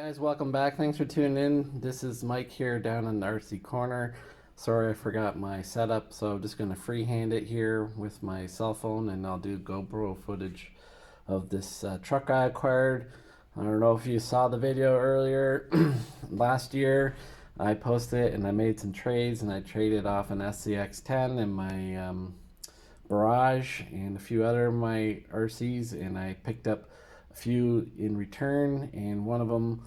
Guys, welcome back. Thanks for tuning in. This is Mike here down in the RC corner. Sorry I forgot my setup, so I'm just going to freehand it here with my cell phone, and I'll do GoPro footage of this truck I acquired. I don't know if you saw the video earlier. Last year I posted it and I made some trades, and I traded off an SCX10 and my Barrage and a few other of my RCs, and I picked up a few in return, and one of them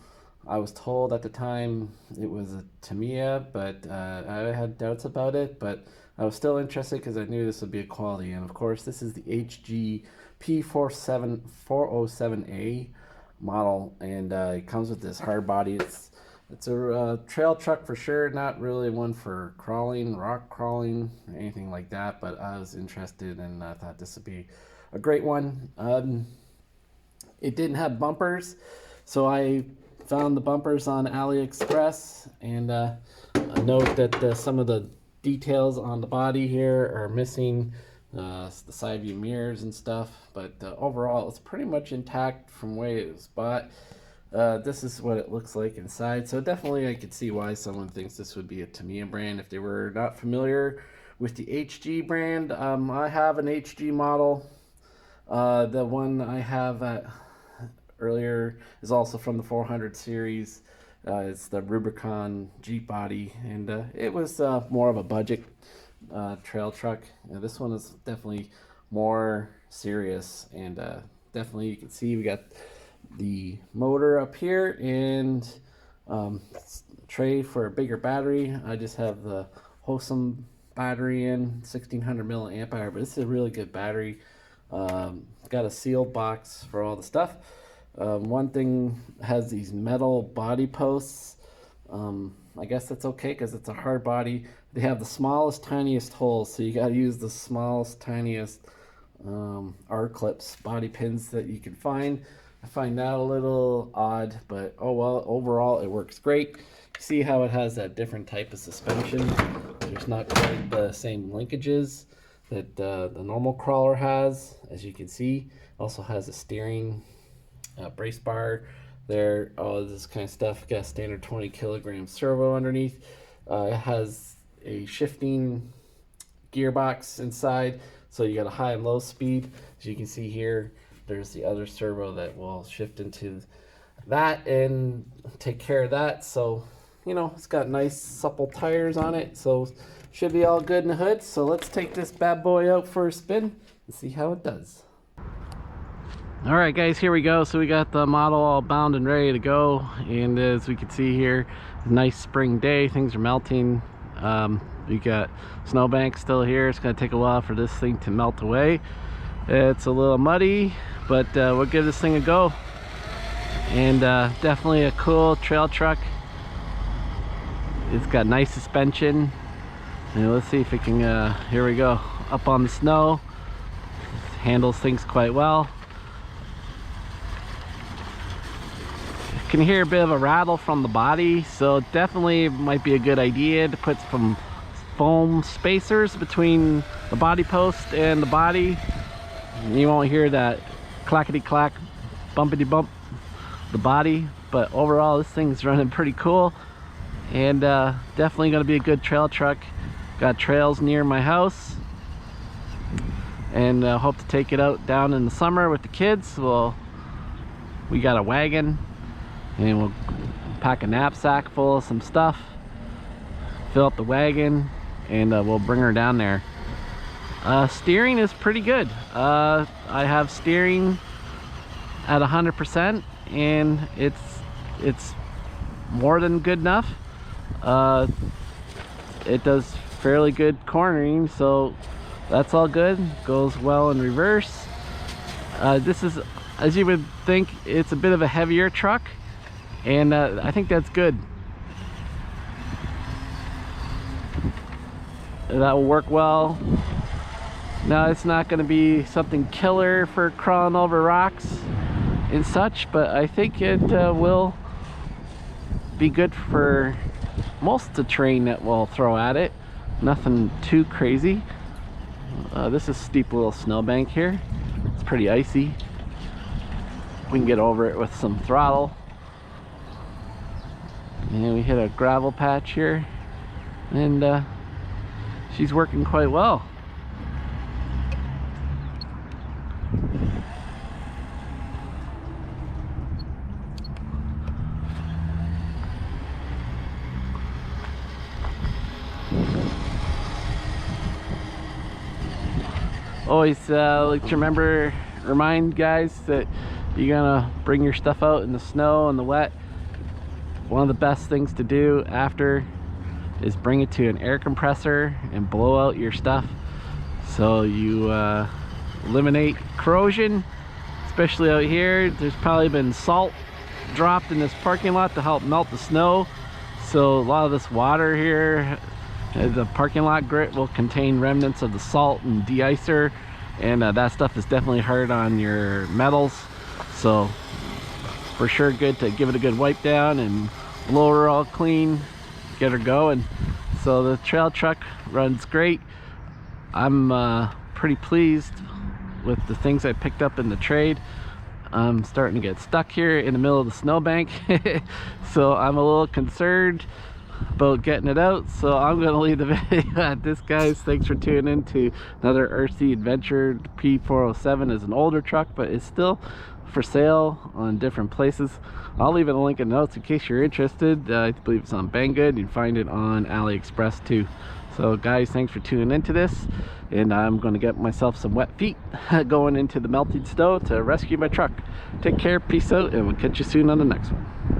I was told at the time it was a Tamiya, but I had doubts about it, but I was still interested because I knew this would be a quality. And of course this is the HG P407A model, and it comes with this hard body. It's a trail truck for sure, not really one for crawling, rock crawling, anything like that, but I was interested and I thought this would be a great one. It didn't have bumpers, so I found the bumpers on AliExpress, and I note that some of the details on the body here are missing, the side view mirrors and stuff, but overall it's pretty much intact from the way it was bought. This is what it looks like inside, so definitely I could see why someone thinks this would be a Tamiya brand if they were not familiar with the HG brand. I have an HG model. The one I have earlier is also from the 400 series. It's the Rubicon Jeep body, and it was more of a budget trail truck. This one is definitely more serious, and definitely you can see we got the motor up here and tray for a bigger battery. I just have the Wholesome battery in 1600 milliamp hour, but this is a really good battery. Got a sealed box for all the stuff. One thing has these metal body posts. I guess that's okay because it's a hard body. They have the smallest, tiniest holes, so you got to use the smallest, tiniest R-clips, body pins that you can find. I find that a little odd, but oh well, overall it works great. You see how it has that different type of suspension. There's not quite the same linkages that the normal crawler has, as you can see. Also has a steering brace bar there, all this kind of stuff. Got a standard 20 kilogram servo underneath. It has a shifting gearbox inside, so you got a high and low speed. As you can see here, there's the other servo that will shift into that and take care of that. So you know, it's got nice supple tires on it, so should be all good in the hood. So let's take this bad boy out for a spin and see how it does. All right guys, here we go. So we got the model all bound and ready to go, and as we can see here, a nice spring day. Things are melting. We got snowbank still here. It's gonna take a while for this thing to melt away. It's a little muddy, but we'll give this thing a go. And definitely a cool trail truck. It's got nice suspension, and let's see if it can here we go, up on the snow. Handles things quite well. Can hear a bit of a rattle from the body, so definitely might be a good idea to put some foam spacers between the body post and the body. You won't hear that clackety clack, bumpity bump the body, but overall this thing's running pretty cool, and definitely going to be a good trail truck. Got trails near my house, and hope to take it out down in the summer with the kids. We got a wagon, and we'll pack a knapsack full of some stuff, fill up the wagon, and we'll bring her down there. Steering is pretty good. I have steering at 100%, and it's more than good enough. It does fairly good cornering, so that's all good. Goes well in reverse. This is, as you would think, it's a bit of a heavier truck, and I think that's good. That will work well. Now, it's not going to be something killer for crawling over rocks and such, but I think it will be good for most of the terrain that we'll throw at it. Nothing too crazy. This is a steep little snowbank here. It's pretty icy. We can get over it with some throttle. And we hit a gravel patch here, and she's working quite well. Always like to remind guys that you're gonna bring your stuff out in the snow and the wet. One of the best things to do after is bring it to an air compressor and blow out your stuff, so you eliminate corrosion, especially out here. There's probably been salt dropped in this parking lot to help melt the snow, so a lot of this water here, the parking lot grit, will contain remnants of the salt and de-icer, and that stuff is definitely hard on your metals. So for sure good to give it a good wipe down and blow her all clean, get her going. So the trail truck runs great. I'm pretty pleased with the things I picked up in the trade. I'm starting to get stuck here in the middle of the snowbank, so I'm a little concerned about getting it out. So I'm going to leave the video at this, guys. Thanks for tuning in to another RC adventure. The P407 is an older truck, but it's still for sale on different places. I'll leave a link in the notes in case you're interested. I believe it's on Banggood. You can find it on AliExpress too. So guys, thanks for tuning into this, and I'm going to get myself some wet feet going into the melting snow to rescue my truck. Take care, peace out, and we'll catch you soon on the next one.